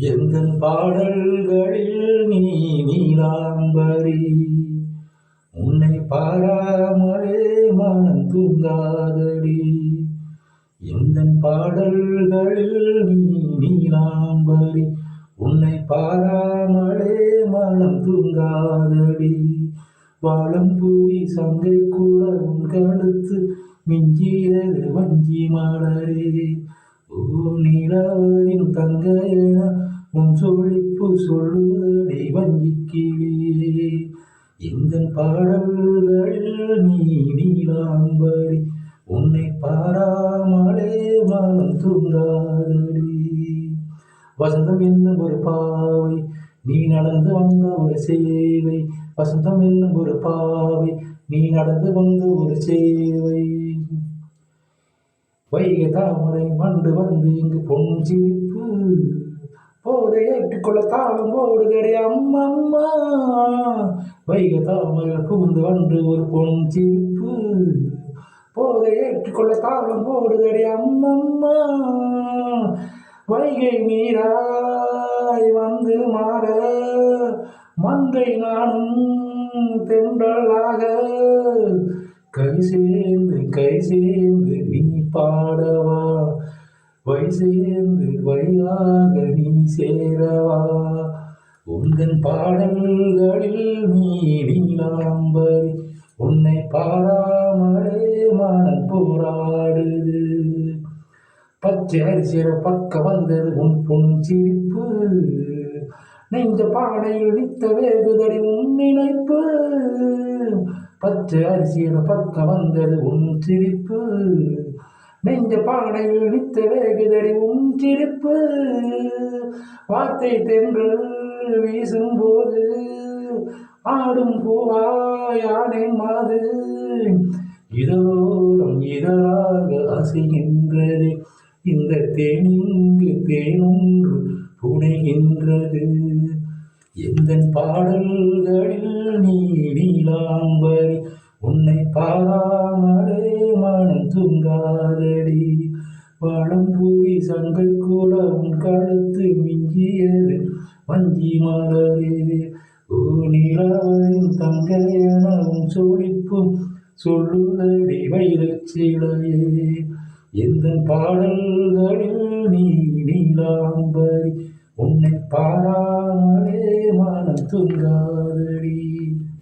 எந்தன் பாடல்களில் நீ நீலாம்பரி, உன்னை பாராமலே மனம் தூங்காதடி. எந்தன் பாடல்களில் நீ நீலாம்பரி, உன்னை பாராமலே மனம் தூங்காதடி. வாழம் பூவி சங்கை கூட உன் கழுத்து மிஞ்சியது வஞ்சி மலரே. ஓ நிலவரின் தங்கையன உன் சொலிப்பு சொல்லுதடி வஞ்சிக்கிளியே. எந்தன் பாடல்களில் நீ நீலாம்பரி, உன்னை பாராமலே மனம் தூங்காதடி. வசந்தம் என்னும் ஒரு பாவை, நீ நடந்து வந்த ஒரு சேவை. வசந்தம் என்னும் ஒரு பாவை, நீ நடந்து வந்த ஒரு சேவை. வைகை தாமரை மண்டு வந்து இங்கு பொன் சிரிப்பு, போதை ஏற்றுக்கொள்ள தாளம் போடுதடி அம்மம்மா. வைகை தாமரை புகுந்து வந்து ஒரு பொன் சிரிப்பு, போதை ஏற்றுக்கொள்ள தாளம் போடுதடி அம்மம்மா. வைகை நீராய் வந்து மாற மங்கை நானும் தென்றலாக, கை சேர்ந்து நீ பாடவா, வை சேர்ந்து வையாக நீ சேரவா. உந்தன் பாடல்களில் நீ நீலாம்பரி, உன்னை பாராமலே மனம் போராடுது. பச்சை அரிசிற பக்க வந்தது உன் பொன் சிரிப்பு, நெஞ்ச பானையில் நித்த வேகுதடி உன் நினைப்பு. பச்சை அரிசியிட பக்க வந்தது உன் சிரிப்பு, நெஞ்ச பானையில் நித்த வேகுதடி உன் சிரிப்பு. வார்த்தை தென்றல் வீசும் போது ஆடும் பூவாயானே மாது, இதழோரம் இதழாக அசைகின்றது இந்த தேனிங்கு தேனொன்று புனைகின்றது. எந்தன் பாடல்களில் நீ நீலாம்பரி, உன்னை பாராமலே மனம் தூங்காதடி. வாழம் பூரி சங்கை கூட உன் கழுத்து மிஞ்சியது வஞ்சி மலரே. ஓ நிலவரின் தங்கையன உன் சொலிப்பும் சொல்லுதடி வைரச்சிலையே. எந்தன் பாடல்களில் நீ நீலாம்பரி, உன்னை பாராமலே மனம் தூங்காதடி.